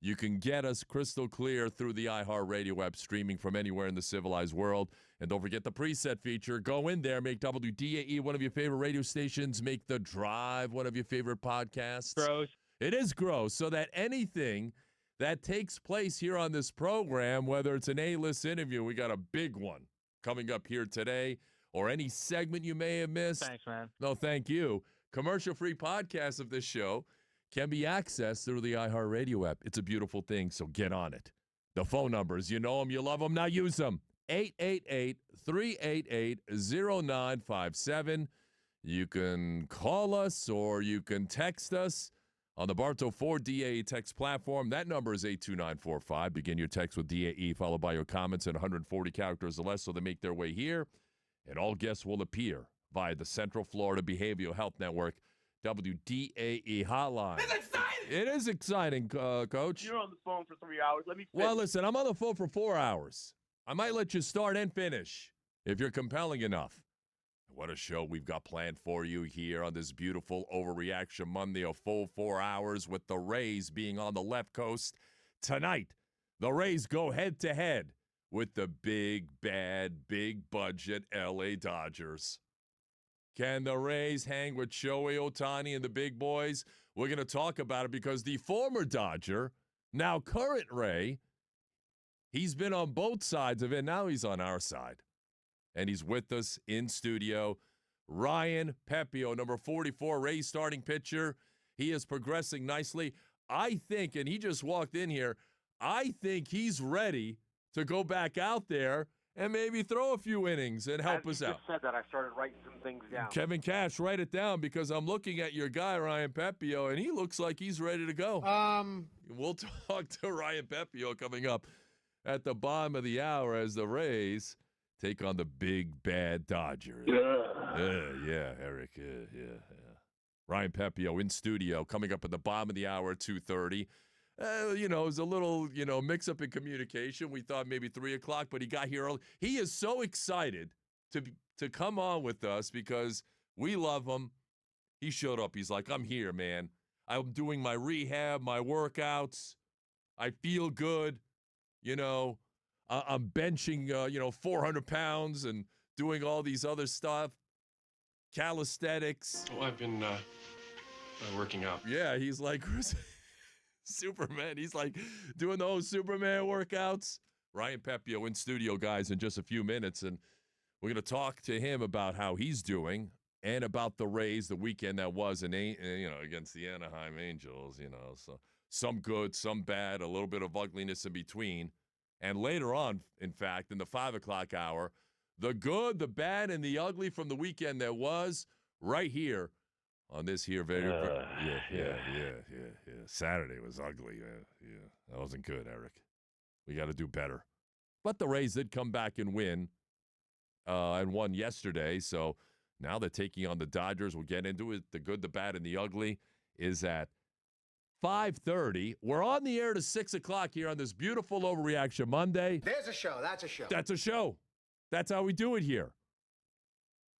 You can get us crystal clear through the iHeartRadio app, streaming from anywhere in the civilized world. And don't forget the preset feature. Go in there, make WDAE one of your favorite radio stations, make The Drive one of your favorite podcasts. Gross. It is gross, so that anything that takes place here on this program, whether it's an A-list interview, we got a big one coming up here today, or any segment you may have missed. Thanks, man. No, thank you. Commercial-free podcasts of this show can be accessed through the iHeartRadio app. It's a beautiful thing, so get on it. The phone numbers, you know them, you love them, now use them. 888-388-0957. You can call us or you can text us on the Bartow 4 DAE text platform. That number is 82945. Begin your text with DAE, followed by your comments in 140 characters or less, so they make their way here. And all guests will appear via the Central Florida Behavioral Health Network WDAE hotline. It's exciting! It is exciting, Coach. You're on the phone for 3 hours. Let me finish. Well, listen, I'm on the phone for 4 hours. I might let you start and finish if you're compelling enough. What a show we've got planned for you here on this beautiful Overreaction Monday, a full 4 hours with the Rays being on the left coast. Tonight, the Rays go head-to-head with the big, bad, big budget L.A. Dodgers. Can the Rays hang with Shohei Ohtani and the big boys? We're going to talk about it because the former Dodger, now current Ray, he's been on both sides of it. Now he's on our side. And he's with us in studio. Ryan Pepiot, number 44, Rays starting pitcher. He is progressing nicely. I think, and he just walked in here, I think he's ready to go back out there and maybe throw a few innings and help us out. As you just said that, I started writing some things down. Kevin Cash, write it down because I'm looking at your guy, Ryan Pepiot, and he looks like he's ready to go. We'll talk to Ryan Pepiot coming up at the bottom of the hour as the Rays take on the big, bad Dodgers. Yeah, Eric. Yeah. Ryan Pepiot in studio coming up at the bottom of the hour at 2:30. It was a little, mix-up in communication. We thought maybe 3 o'clock, but he got here early. He is so excited to come on with us because we love him. He showed up. He's like, I'm here, man. I'm doing my rehab, my workouts. I feel good. I'm benching, 400 pounds and doing all these other stuff, calisthenics. Well, I've been working out. Yeah, he's like Superman. He's like doing those Superman workouts. Ryan Pepiot in studio, guys, in just a few minutes. And we're going to talk to him about how he's doing and about the Rays, the weekend that was, against the Anaheim Angels, So some good, some bad, a little bit of ugliness in between. And later on, in fact, in the 5 o'clock hour, the good, the bad, and the ugly from the weekend that was right here on this here Saturday was ugly. Yeah. That wasn't good, Eric. We got to do better. But the Rays did come back and win and won yesterday. So now they're taking on the Dodgers. We'll get into it. The good, the bad, and the ugly is at 5:30. We're on the air to 6 o'clock here on this beautiful Overreaction Monday. There's a show. That's a show. That's a show. That's how we do it here.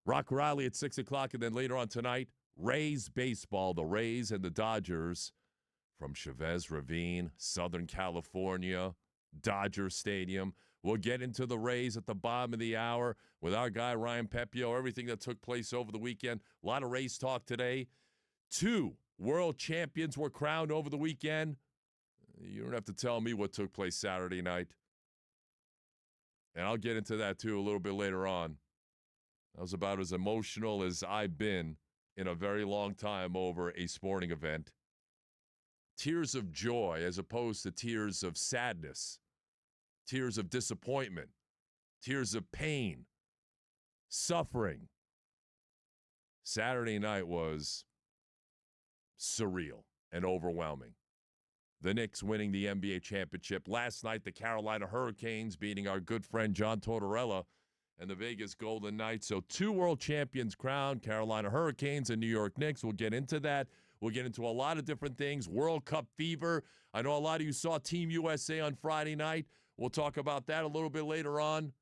Rock Riley at 6 o'clock, and then later on tonight, Rays baseball, the Rays and the Dodgers from Chavez Ravine, Southern California, Dodger Stadium. We'll get into the Rays at the bottom of the hour with our guy Ryan Pepiot, everything that took place over the weekend. A lot of Rays talk today. 2 world champions were crowned over the weekend. You don't have to tell me what took place Saturday night. And I'll get into that, too, a little bit later on. I was about as emotional as I've been in a very long time over a sporting event. Tears of joy as opposed to tears of sadness, tears of disappointment, tears of pain, suffering. Saturday night was surreal and overwhelming. The Knicks winning the NBA championship. Last night, the Carolina Hurricanes beating our good friend John Tortorella and the Vegas Golden Knights. So 2 world champions crowned, Carolina Hurricanes and New York Knicks. We'll get into that. We'll get into a lot of different things. World Cup fever. I know a lot of you saw Team USA on Friday night. We'll talk about that a little bit later on.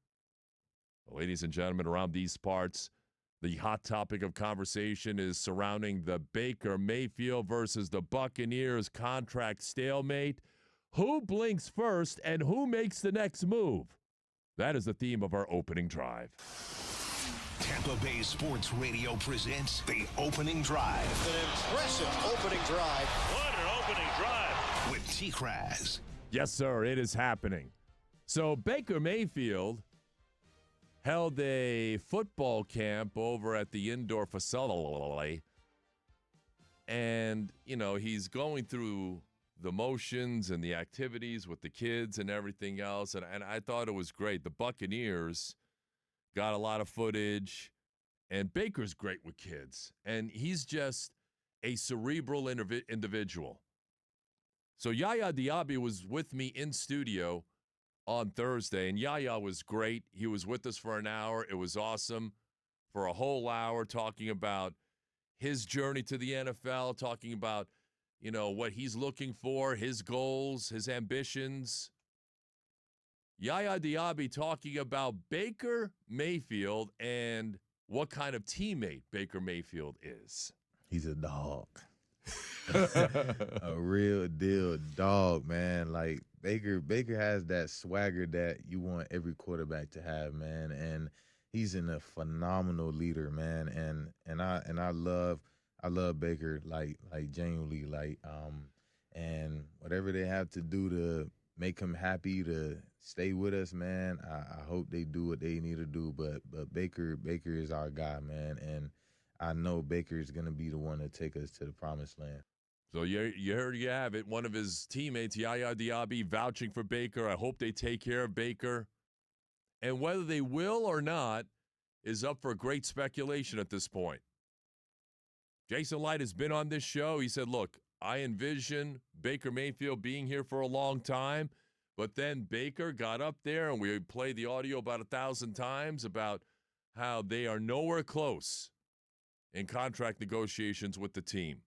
Ladies and gentlemen, around these parts, the hot topic of conversation is surrounding the Baker Mayfield versus the Buccaneers contract stalemate. Who blinks first and who makes the next move? That is the theme of our opening drive. Tampa Bay Sports Radio presents The Opening Drive. An impressive opening drive. What an opening drive. With TKras. Yes, sir, it is happening. So Baker Mayfield held a football camp over at the indoor facility. And, you know, he's going through the motions and the activities with the kids and everything else. And I thought it was great. The Buccaneers got a lot of footage. And Baker's great with kids. And he's just a cerebral individual. So Yaya Diaby was with me in studio on Thursday. And Yaya was great. He was with us for an hour. It was awesome. For a whole hour talking about his journey to the NFL, talking about, you know, what he's looking for, his goals, his ambitions. Yaya Diaby talking about Baker Mayfield and what kind of teammate Baker Mayfield is. He's a dog. A real deal dog, man. Like Baker has that swagger that you want every quarterback to have, man. And he's a phenomenal leader, man. And I love Baker like genuinely, and whatever they have to do to make him happy to stay with us, man. I hope they do what they need to do. But Baker is our guy, man. And I know Baker is gonna be the one to take us to the promised land. So you have it. One of his teammates, Yaya Diaby, vouching for Baker. I hope they take care of Baker. And whether they will or not is up for great speculation at this point. Jason Licht has been on this show. He said, look, I envision Baker Mayfield being here for a long time. But then Baker got up there, and we played the audio about 1,000 times about how they are nowhere close in contract negotiations with the team.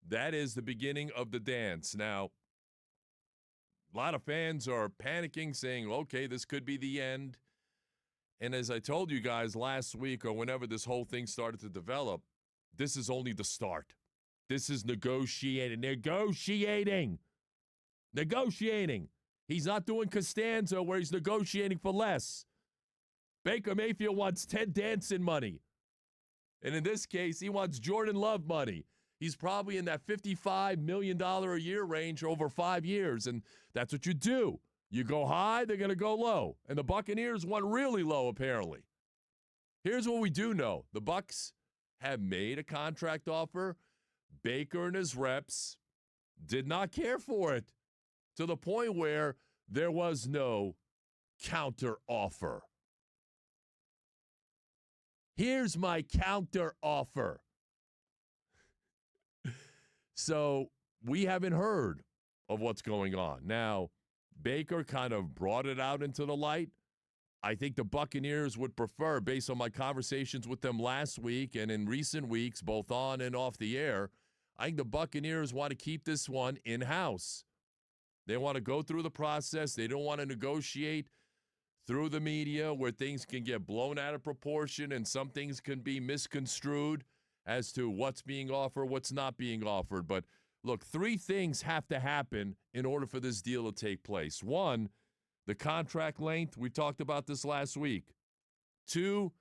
That is the beginning of the dance. Now, a lot of fans are panicking, saying, okay, this could be the end. And as I told you guys last week or whenever this whole thing started to develop, this is only the start. This is negotiating. He's not doing Costanza where he's negotiating for less. Baker Mayfield wants Ted Danson money. And in this case, he wants Jordan Love money. He's probably in that $55 million a year range over 5 years, and that's what you do. You go high, they're going to go low. And the Buccaneers went really low, apparently. Here's what we do know. The Bucs have made a contract offer. Baker and his reps did not care for it to the point where there was no counter offer. Here's my counter offer. So we haven't heard of what's going on. Now, Baker kind of brought it out into the light. I think the Buccaneers would prefer, based on my conversations with them last week and in recent weeks, both on and off the air, I think the Buccaneers want to keep this one in-house. They want to go through the process. They don't want to negotiate through the media where things can get blown out of proportion and some things can be misconstrued as to what's being offered, what's not being offered. But look, 3 things have to happen in order for this deal to take place. 1, the contract length. We talked about this last week. 2,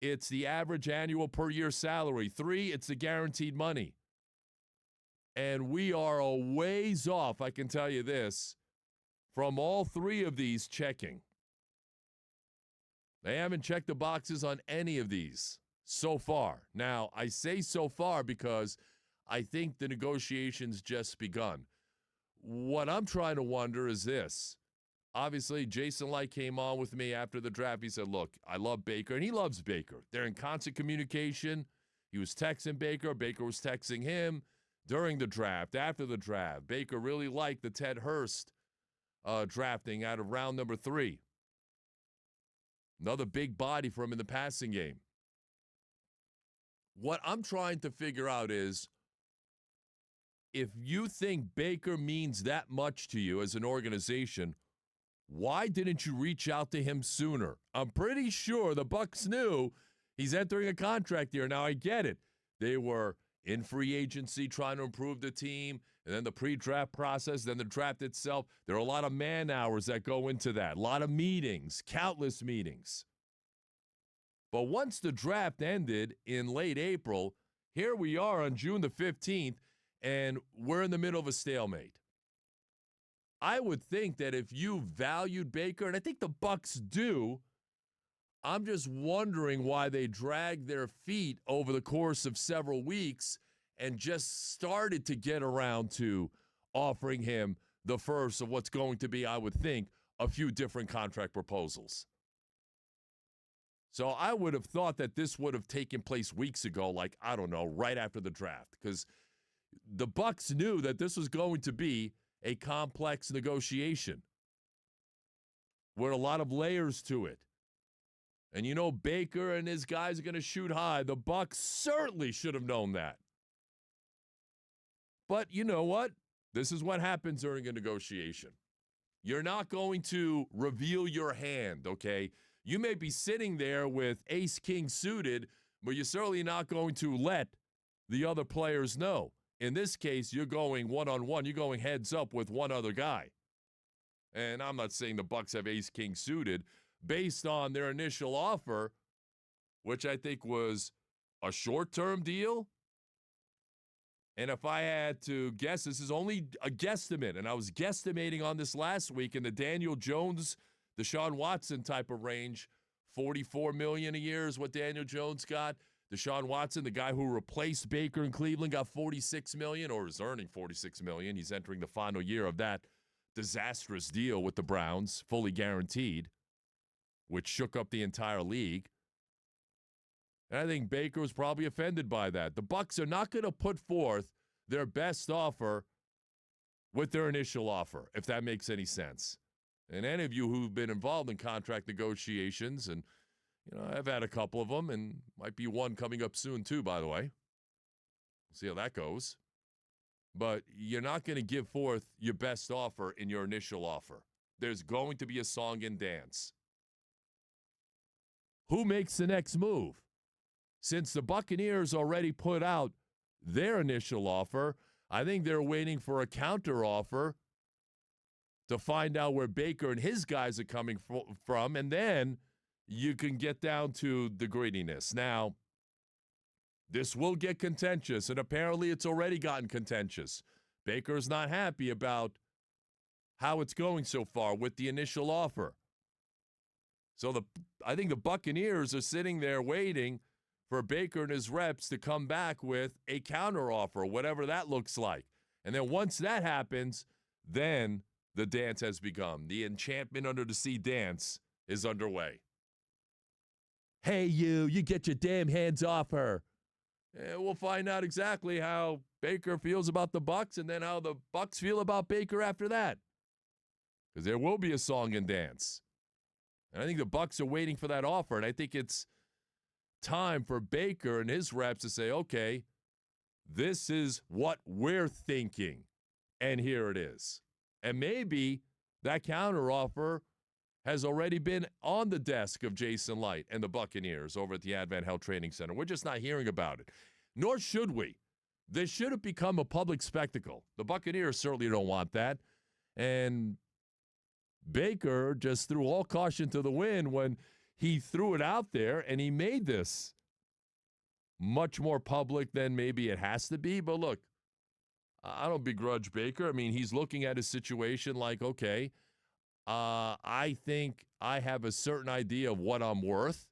it's the average annual per year salary. 3, it's the guaranteed money. And we are a ways off, I can tell you this, from all 3 of these checking. They haven't checked the boxes on any of these so far. Now, I say so far because I think the negotiations just begun. What I'm trying to wonder is this. Obviously, Jason Licht came on with me after the draft. He said, look, I love Baker, and he loves Baker. They're in constant communication. He was texting Baker. Baker was texting him during the draft, after the draft. Baker really liked the Ted Hurst drafting out of round number 3. Another big body for him in the passing game. What I'm trying to figure out is, if you think Baker means that much to you as an organization, why didn't you reach out to him sooner? I'm pretty sure the Bucs knew he's entering a contract year. Now, I get it. They were in free agency trying to improve the team, and then the pre-draft process, then the draft itself. There are a lot of man hours that go into that, a lot of meetings, countless meetings. But once the draft ended in late April, here we are on June the 15th, and we're in the middle of a stalemate. I would think that if you valued Baker, and I think the Bucs do, I'm just wondering why they dragged their feet over the course of several weeks and just started to get around to offering him the first of what's going to be, I would think, a few different contract proposals. So I would have thought that this would have taken place weeks ago, like, I don't know, right after the draft, because the Bucs knew that this was going to be a complex negotiation with a lot of layers to it. And you know Baker and his guys are going to shoot high. The Bucs certainly should have known that. But you know what? This is what happens during a negotiation. You're not going to reveal your hand, okay? You may be sitting there with ace-king suited, but you're certainly not going to let the other players know. In this case, you're going one-on-one. You're going heads up with one other guy. And I'm not saying the Bucs have ace-king suited. Based on their initial offer, which I think was a short-term deal. And if I had to guess, this is only a guesstimate, and I was guesstimating on this last week in the Daniel Jones, Deshaun Watson type of range. $44 million a year is what Daniel Jones got. Deshaun Watson, the guy who replaced Baker in Cleveland, got $46 million, or is earning $46 million. He's entering the final year of that disastrous deal with the Browns, fully guaranteed, which shook up the entire league. And I think Baker was probably offended by that. The Bucs are not going to put forth their best offer with their initial offer, if that makes any sense. And any of you who've been involved in contract negotiations, and you know, I've had a couple of them, and might be one coming up soon too, by the way. We'll see how that goes. But you're not going to give forth your best offer in your initial offer. There's going to be a song and dance. Who makes the next move? Since the Buccaneers already put out their initial offer, I think they're waiting for a counter offer to find out where Baker and his guys are coming from, and then you can get down to the grittiness. Now, this will get contentious, and apparently it's already gotten contentious. Baker's not happy about how it's going so far with the initial offer. So I think the Buccaneers are sitting there waiting for Baker and his reps to come back with a counteroffer, whatever that looks like. And then once that happens, then the dance has begun. The enchantment under the sea dance is underway. Hey, you get your damn hands off her. And we'll find out exactly how Baker feels about the Bucs and then how the Bucs feel about Baker after that. Because there will be a song and dance. And I think the Bucs are waiting for that offer, and I think it's time for Baker and his reps to say, okay, this is what we're thinking, and here it is. And maybe that counteroffer has already been on the desk of Jason Licht and the Buccaneers over at the Advent Health Training Center. We're just not hearing about it, nor should we. This should have become a public spectacle. The Buccaneers certainly don't want that, and Baker just threw all caution to the wind when he threw it out there, and he made this much more public than maybe it has to be. But look, I don't begrudge Baker. I mean, he's looking at his situation like, okay, I think I have a certain idea of what I'm worth.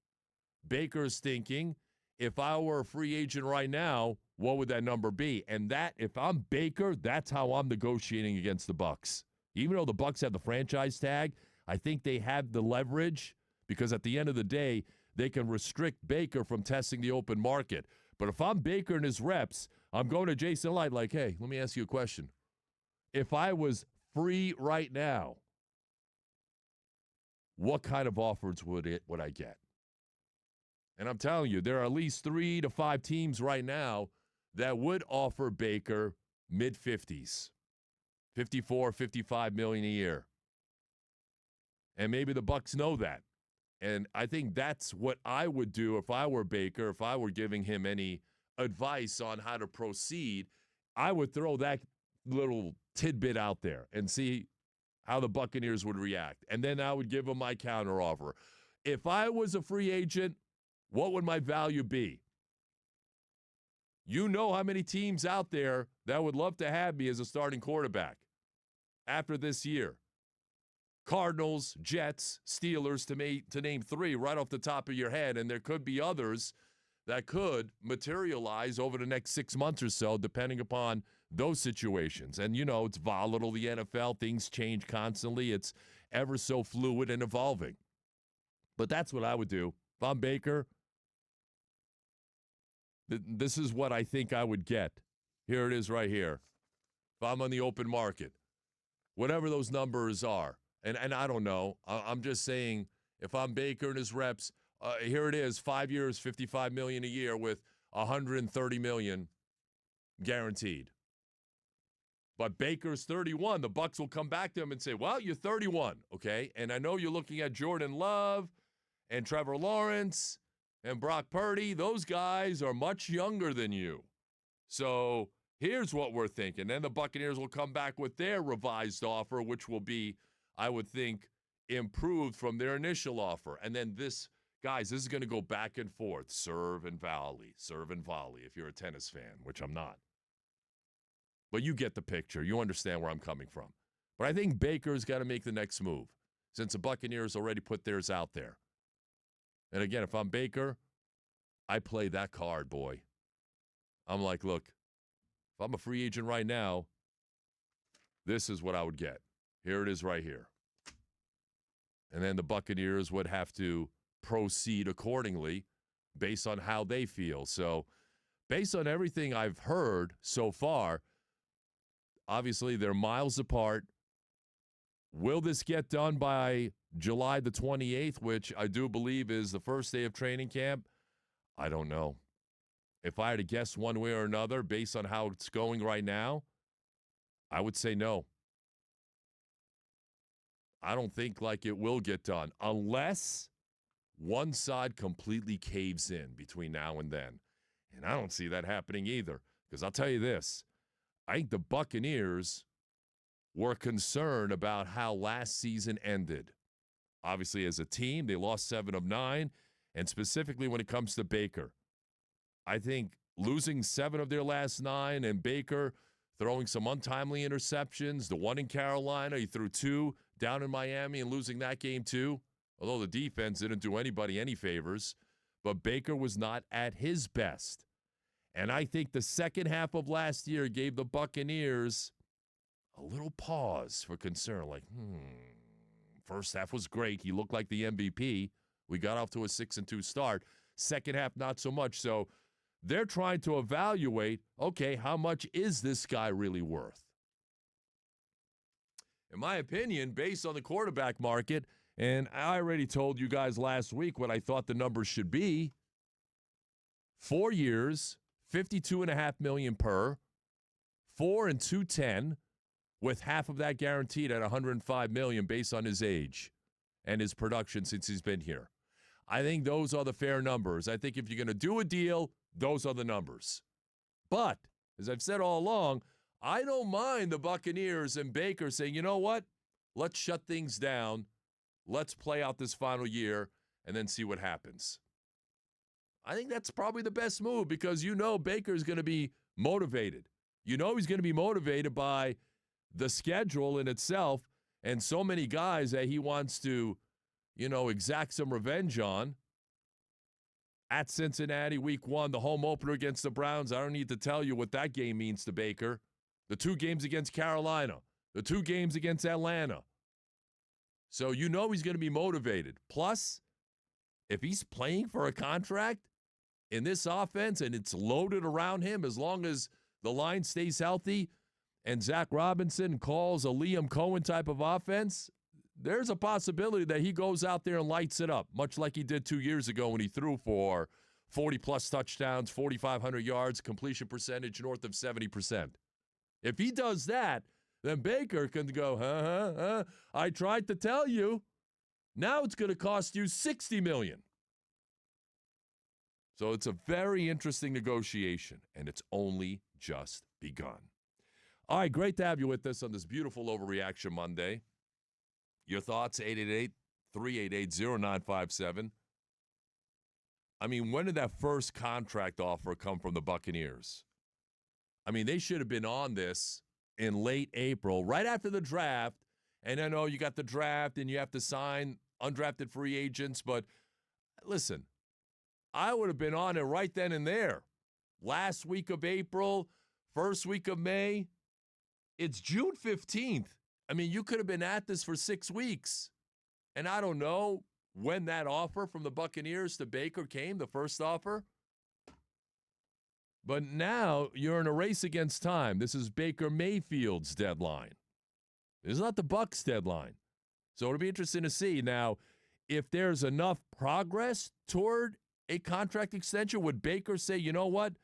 Baker's thinking, if I were a free agent right now, what would that number be? And that, if I'm Baker, that's how I'm negotiating against the Bucs. Even though the Bucs have the franchise tag, I think they have the leverage because at the end of the day, they can restrict Baker from testing the open market. But if I'm Baker and his reps, I'm going to Jason Licht like, hey, let me ask you a question. If I was free right now, what kind of offers would I get? And I'm telling you, there are at least 3 to 5 teams right now that would offer Baker mid-50s. 54, 55 million a year. And maybe the Bucs know that. And I think that's what I would do if I were Baker, if I were giving him any advice on how to proceed, I would throw that little tidbit out there and see how the Buccaneers would react. And then I would give them my counteroffer. If I was a free agent, what would my value be? You know how many teams out there that would love to have me as a starting quarterback after this year. Cardinals, Jets, Steelers, to name three right off the top of your head, and there could be others that could materialize over the next 6 months or so, depending upon those situations. And, you know, it's volatile, the NFL. Things change constantly. It's ever so fluid and evolving. But that's what I would do. If I'm Baker, this is what I think I would get. Here it is right here. If I'm on the open market, whatever those numbers are. And I don't know. I'm just saying, if I'm Baker and his reps, here it is, 5 years, $55 million a year with $130 million guaranteed. But Baker's 31. The Bucs will come back to him and say, well, you're 31, okay? And I know you're looking at Jordan Love and Trevor Lawrence and Brock Purdy. Those guys are much younger than you. So here's what we're thinking. Then the Buccaneers will come back with their revised offer, which will be, I would think, improved from their initial offer. And then this is going to go back and forth, serve and volley, if you're a tennis fan, which I'm not. But you get the picture. You understand where I'm coming from. But I think Baker's got to make the next move since the Buccaneers already put theirs out there. And again, if I'm Baker, I play that card, boy. I'm like, look, if I'm a free agent right now, this is what I would get. Here it is right here. And then the Buccaneers would have to proceed accordingly based on how they feel. So based on everything I've heard so far, obviously they're miles apart. Will this get done by July the 28th, which I do believe is the first day of training camp? I don't know. If I had to guess one way or another based on how it's going right now, I would say no. I don't think like it will get done unless one side completely caves in between now and then. And I don't see that happening either, because I'll tell you this. I think the Buccaneers were concerned about how last season ended. Obviously, as a team, they lost 7 of 9, and specifically when it comes to Baker. I think losing 7 of their last 9 and Baker throwing some untimely interceptions, the one in Carolina, he threw 2 down in Miami and losing that game too, although the defense didn't do anybody any favors, but Baker was not at his best. And I think the second half of last year gave the Buccaneers a little pause for concern, like, first half was great. He looked like the MVP. We got off to a 6-2 start. Second half, not so much. So they're trying to evaluate, okay, how much is this guy really worth? In my opinion, based on the quarterback market, and I already told you guys last week what I thought the numbers should be, 4 years, $52.5 million per, 4 and 210, with half of that guaranteed at $105 million based on his age and his production since he's been here. I think those are the fair numbers. I think if you're going to do a deal, those are the numbers. But, as I've said all along, I don't mind the Buccaneers and Baker saying, you know what? Let's shut things down. Let's play out this final year and then see what happens. I think that's probably the best move because you know Baker's going to be motivated. You know he's going to be motivated by the schedule in itself and so many guys that he wants to, exact some revenge on. At Cincinnati, week 1, the home opener against the Browns. I don't need to tell you what that game means to Baker. The 2 games against Carolina. The 2 games against Atlanta. So you know he's going to be motivated. Plus, if he's playing for a contract in this offense and it's loaded around him, as long as the line stays healthy and Zach Robinson calls a Liam Cohen type of offense, there's a possibility that he goes out there and lights it up, much like he did 2 years ago when he threw for 40-plus touchdowns, 4,500 yards, completion percentage north of 70%. If he does that, then Baker can go, I tried to tell you. Now it's going to cost you $60 million. So it's a very interesting negotiation, and it's only just begun. All right, great to have you with us on this beautiful Overreaction Monday. Your thoughts, 888-388-0957. I mean, when did that first contract offer come from the Buccaneers? I mean, they should have been on this in late April, right after the draft. And I know you got the draft and you have to sign undrafted free agents, but listen, I would have been on it right then and there. Last week of April, first week of May. It's June 15th. I mean, you could have been at this for 6 weeks. And I don't know when that offer from the Buccaneers to Baker came, the first offer. But now you're in a race against time. This is Baker Mayfield's deadline. This is not the Bucs' deadline. So it'll be interesting to see. Now, if there's enough progress toward a contract extension, would Baker say, you know what,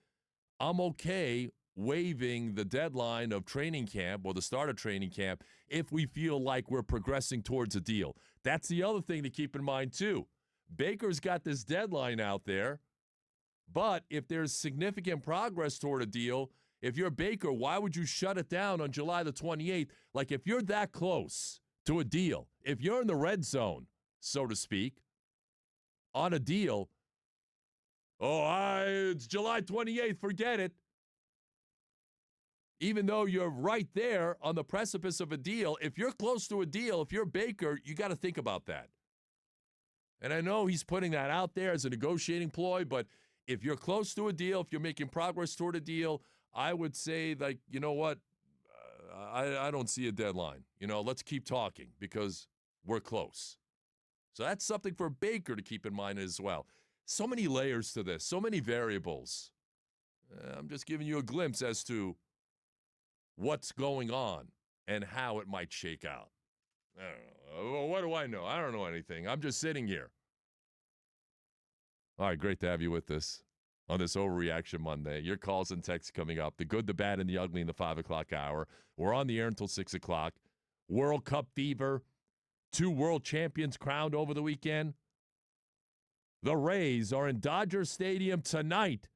I'm okay waiving the deadline of training camp or the start of training camp if we feel like we're progressing towards a deal? That's the other thing to keep in mind, too. Baker's got this deadline out there, but if there's significant progress toward a deal, if you're Baker, why would you shut it down on July the 28th? Like, if you're that close to a deal, if you're in the red zone, so to speak, on a deal, it's July 28th, forget it. Even though you're right there on the precipice of a deal, if you're close to a deal, if you're Baker, you got to think about that. And I know he's putting that out there as a negotiating ploy, but if you're close to a deal, if you're making progress toward a deal, I would say, like, you know what, I don't see a deadline. You know, let's keep talking because we're close. So that's something for Baker to keep in mind as well. So many layers to this, so many variables. I'm just giving you a glimpse as to what's going on and how it might shake out. I don't know. What do I know? I don't know anything. I'm just sitting here. All right, great to have you with us on this Overreaction Monday. Your calls and texts coming up. The good, the bad, and the ugly in the 5 o'clock hour. We're on the air until 6 o'clock. World Cup fever. 2 world champions crowned over the weekend. The Rays are in Dodger Stadium tonight.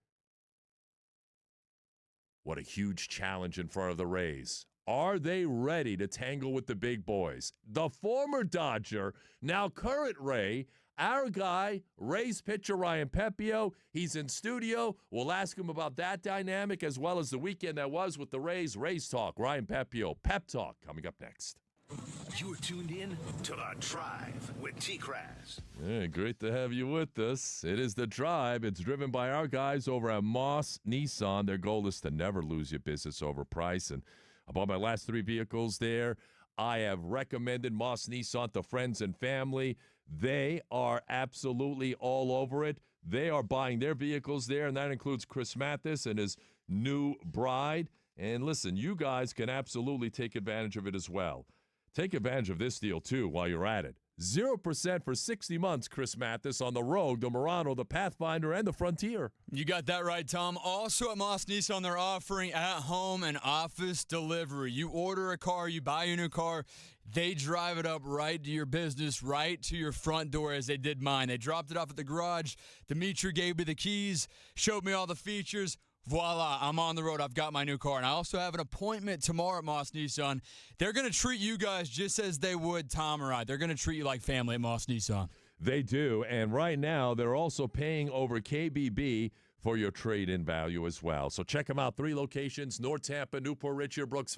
What a huge challenge in front of the Rays. Are they ready to tangle with the big boys? The former Dodger, now current Ray, our guy, Rays pitcher Ryan Pepiot, he's in studio. We'll ask him about that dynamic as well as the weekend that was with the Rays. Rays Talk, Ryan Pepiot, Pep Talk, coming up next. You're tuned in to The Drive with TKras. Yeah, great to have you with us. It is The Drive. It's driven by our guys over at Moss Nissan. Their goal is to never lose your business over price. And about my last 3 vehicles there, I have recommended Moss Nissan to friends and family. They are absolutely all over it. They are buying their vehicles there, and that includes Chris Mathis and his new bride. And listen, you guys can absolutely take advantage of it as well. Take advantage of this deal, too, while you're at it. 0% for 60 months, Chris Mathis, on the Rogue, the Murano, the Pathfinder, and the Frontier. You got that right, Tom. Also at Moss Nissan, they're offering at-home and office delivery. You order a car, you buy your new car, they drive it up right to your business, right to your front door as they did mine. They dropped it off at the garage. Dimitri gave me the keys, showed me all the features. Voila, I'm on the road. I've got my new car. And I also have an appointment tomorrow at Moss Nissan. They're going to treat you guys just as they would Tom or I. They're going to treat you like family at Moss Nissan. They do. And right now, they're also paying over KBB for your trade-in value as well. So check them out. 3 locations, North Tampa, Newport Richey, Brooksville.